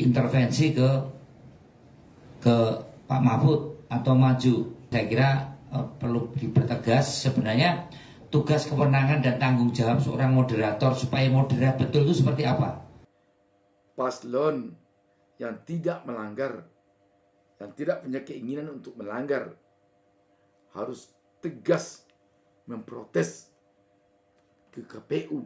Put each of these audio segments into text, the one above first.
intervensi ke Pak Mahfud atau maju. Saya kira perlu dipertegas sebenarnya tugas, kewenangan dan tanggung jawab seorang moderator supaya moderat betul itu seperti apa. Paslon yang tidak melanggar, yang tidak punya keinginan untuk melanggar, harus tegas memprotes ke KPU.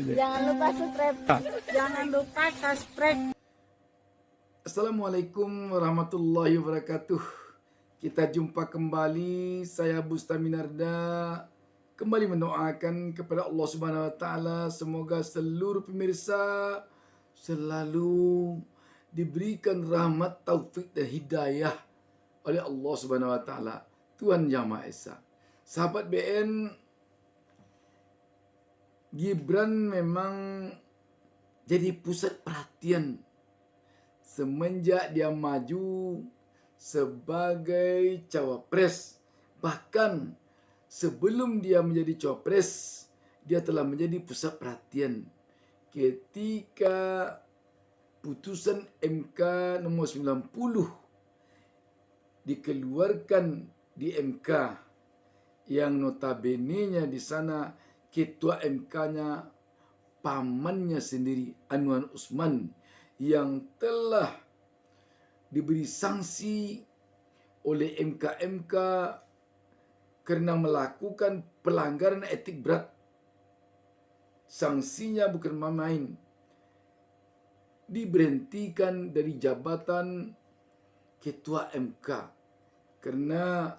Jangan lupa subscribe. Jangan lupa subscribe. Assalamualaikum warahmatullahi wabarakatuh. Kita jumpa kembali. Saya Bustaminarda kembali mendoakan kepada Allah Subhanahu wa taala semoga seluruh pemirsa selalu diberikan rahmat, taufik dan hidayah oleh Allah Subhanahu wa taala, Tuhan Yang Maha Esa. Sahabat BN, Gibran memang jadi pusat perhatian semenjak dia maju sebagai cawapres. Bahkan sebelum dia menjadi cawapres, dia telah menjadi pusat perhatian ketika putusan MK nomor 90 dikeluarkan di MK, yang notabene-nya di sana ketua MK-nya pamannya sendiri, Anwar Usman, yang telah diberi sanksi oleh MK karena melakukan pelanggaran etik berat. Sanksinya bukan main, diberhentikan dari jabatan ketua MK karena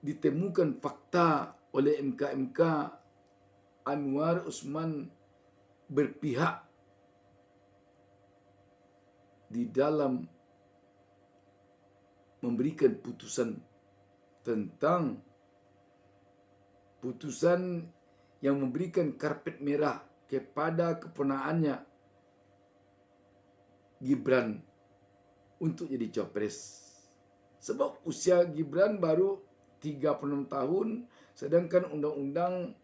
ditemukan fakta oleh MK Anwar Usman berpihak di dalam memberikan putusan tentang putusan yang memberikan karpet merah kepada keponakannya Gibran untuk jadi cawapres. Sebab usia Gibran baru 36 tahun, sedangkan undang-undang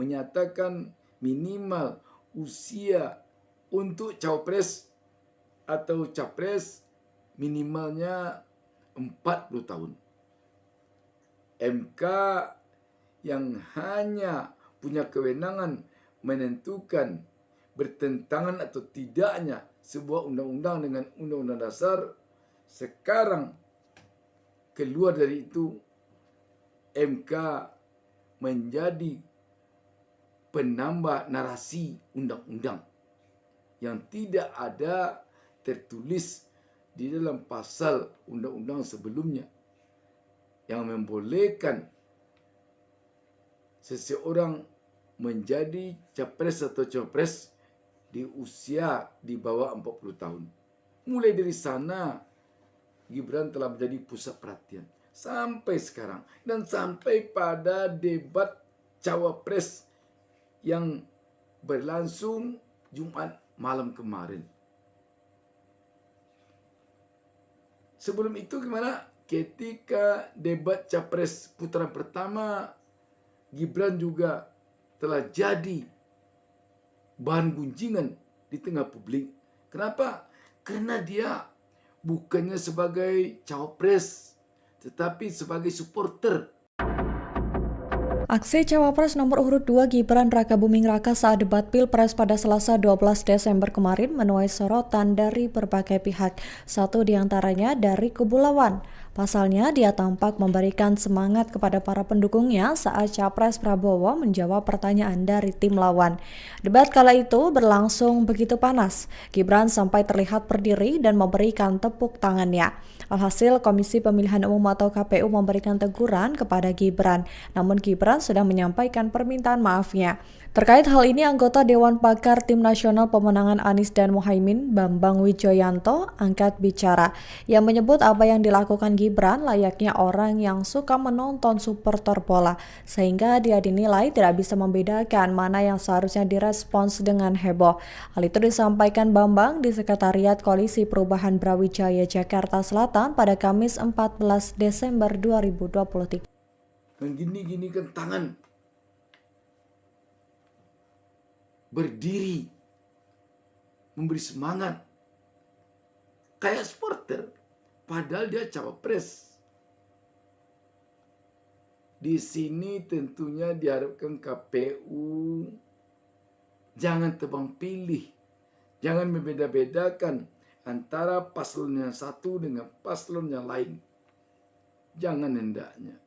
menyatakan minimal usia untuk cawapres atau capres minimalnya 40 tahun. MK yang hanya punya kewenangan menentukan bertentangan atau tidaknya sebuah undang-undang dengan undang-undang dasar, sekarang keluar dari itu, MK menjadi penambah narasi undang-undang yang tidak ada tertulis di dalam pasal undang-undang sebelumnya, yang membolehkan seseorang menjadi capres atau cawapres di usia di bawah 40 tahun. Mulai dari sana Gibran telah menjadi pusat perhatian sampai sekarang, dan sampai pada debat cawapres yang berlangsung Jumat malam kemarin. Sebelum itu gimana? Ketika debat capres putaran pertama, Gibran juga telah jadi bahan gunjingan di tengah publik. Kenapa? Karena dia bukannya sebagai cawapres, tetapi sebagai supporter. Aksi Cawapres nomor urut 2 Gibran Rakabuming Raka saat debat Pilpres pada Selasa 12 Desember kemarin menuai sorotan dari berbagai pihak, satu diantaranya dari kubu lawan. Pasalnya, dia tampak memberikan semangat kepada para pendukungnya saat Capres Prabowo menjawab pertanyaan dari tim lawan. Debat kala itu berlangsung begitu panas. Gibran sampai terlihat berdiri dan memberikan tepuk tangannya. Alhasil, Komisi Pemilihan Umum atau KPU memberikan teguran kepada Gibran. Namun Gibran sudah menyampaikan permintaan maafnya. Terkait hal ini, anggota Dewan Pakar Tim Nasional Pemenangan Anies dan Muhaimin, Bambang Wijoyanto, angkat bicara. Ia menyebut apa yang dilakukan Gibran layaknya orang yang suka menonton supporter bola, sehingga dia dinilai tidak bisa membedakan mana yang seharusnya direspons dengan heboh. Hal itu disampaikan Bambang di Sekretariat Koalisi Perubahan Brawijaya Jakarta Selatan pada Kamis 14 Desember 2023. Menggini-ginikan tangan, berdiri, memberi semangat, kayak supporter, padahal dia cawapres. Di sini tentunya diharapkan KPU jangan tebang pilih, jangan membeda-bedakan antara paslon yang satu dengan paslon yang lain. Jangan hendaknya.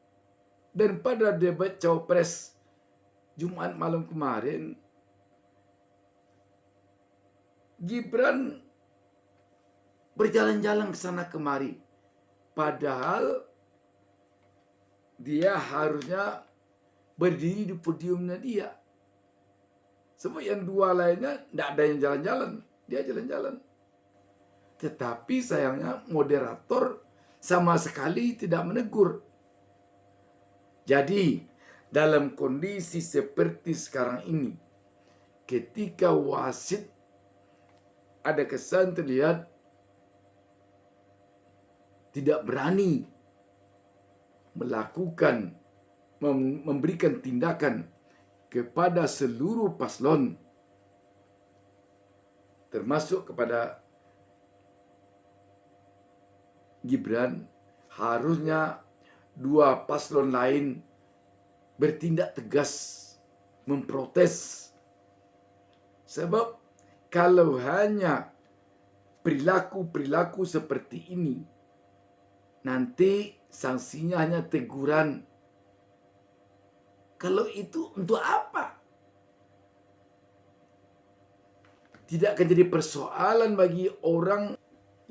Dan pada debat cawapres Jumat malam kemarin, Gibran berjalan-jalan ke sana kemari. Padahal dia harusnya berdiri di podiumnya dia. Semua yang dua lainnya tidak ada yang jalan-jalan. Dia jalan-jalan. Tetapi sayangnya moderator sama sekali tidak menegur. Jadi dalam kondisi seperti sekarang ini, ketika wasit ada kesan terlihat tidak berani melakukan, memberikan tindakan kepada seluruh paslon, termasuk kepada Gibran, harusnya dua paslon lain bertindak tegas, memprotes. Sebab kalau hanya perilaku-perilaku seperti ini, nanti sanksinya hanya teguran. Kalau itu untuk apa? Tidak akan jadi persoalan bagi orang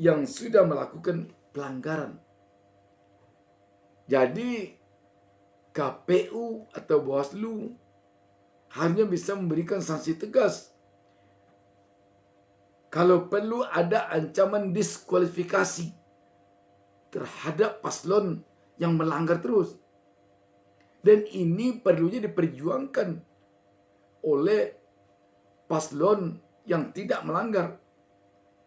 yang sudah melakukan pelanggaran. Jadi KPU atau Bawaslu harusnya bisa memberikan sanksi tegas. Kalau perlu ada ancaman diskualifikasi terhadap paslon yang melanggar terus. Dan ini perlunya diperjuangkan oleh paslon yang tidak melanggar,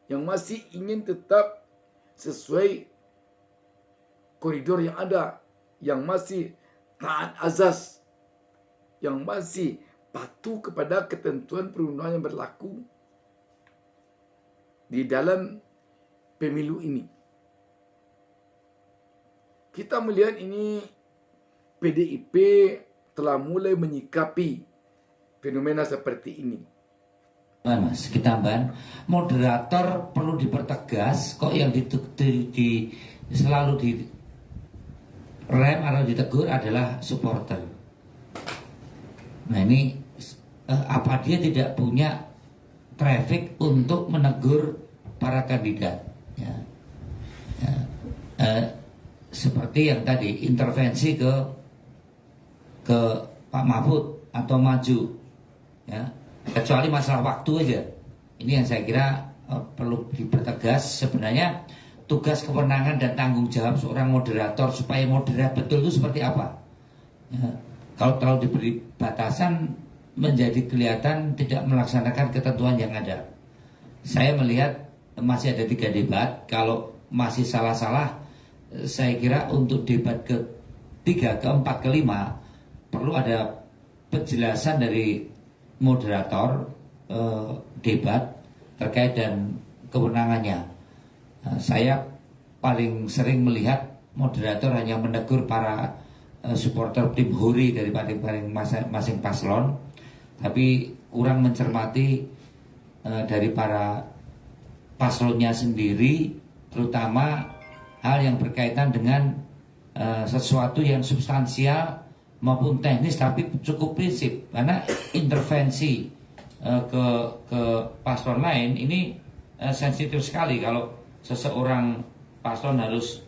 yang masih ingin tetap sesuai koridor yang ada, yang masih taat azas, yang masih patuh kepada ketentuan perundangan yang berlaku di dalam pemilu ini. Kita melihat ini PDIP telah mulai menyikapi fenomena seperti ini. Mas, kita tambahan, moderator perlu dipertegas, kok yang selalu di rem atau ditegur adalah supporter. Nah ini apa dia tidak punya traffic untuk menegur para kandidat? Ya. Seperti yang tadi intervensi ke Pak Mahfud atau maju, ya. Kecuali masalah waktu aja. Ini yang saya kira perlu dipertegas. Sebenarnya tugas, kewenangan dan tanggung jawab seorang moderator supaya moderat betul itu seperti apa? Ya. Kalau terlalu diberi batasan menjadi kelihatan tidak melaksanakan ketentuan yang ada. Saya melihat masih ada 3 debat. Kalau masih salah-salah, saya kira untuk debat ke-3, ke-4, ke-5 perlu ada penjelasan dari moderator debat terkait dan kewenangannya. Saya paling sering melihat moderator hanya menegur para supporter tim Huri dari masing-masing paslon, tapi kurang mencermati dari para paslonnya sendiri, terutama hal yang berkaitan dengan sesuatu yang substansial maupun teknis tapi cukup prinsip. Karena intervensi ke paslon lain ini sensitif sekali kalau seseorang paslon harus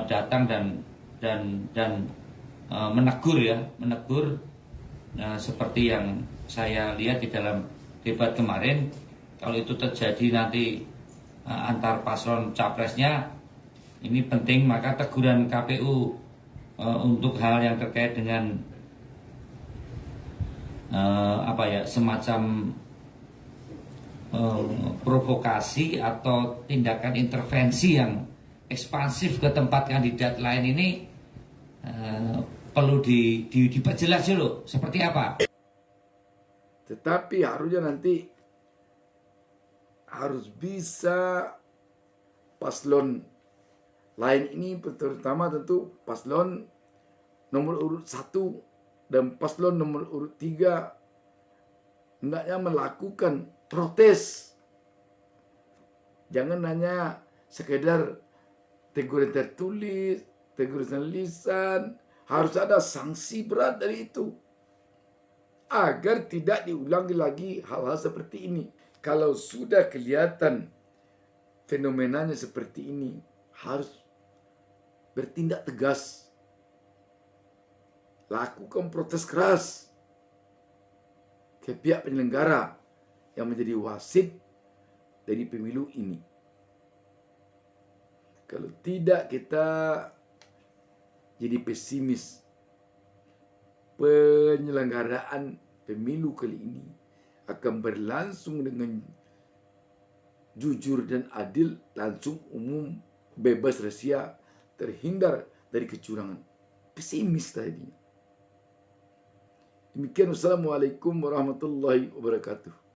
datang dan menegur seperti yang saya lihat di dalam debat kemarin. Kalau itu terjadi nanti antar paslon capresnya, Ini penting, maka teguran KPU untuk hal yang terkait dengan semacam provokasi atau tindakan intervensi yang ekspansif ke tempat kandidat lain ini perlu diperjelas dulu seperti apa. Tetapi harusnya nanti harus bisa paslon lain ini, terutama tentu paslon nomor urut 1 dan paslon nomor urut 3 hendaknya melakukan protes. Jangan hanya sekedar teguran tertulis, teguran lisan, harus ada sanksi berat dari itu agar tidak diulangi lagi hal-hal seperti ini. Kalau sudah kelihatan fenomenanya seperti ini, harus bertindak tegas. Lakukan protes keras ke pihak penyelenggara yang menjadi wasit dari pemilu ini. Kalau tidak, kita jadi pesimis. Penyelenggaraan pemilu kali ini akan berlangsung dengan jujur dan adil, langsung, umum, bebas rahasia, terhindar dari kecurangan. Pesimis tadi. Demikian, wassalamualaikum warahmatullahi wabarakatuh.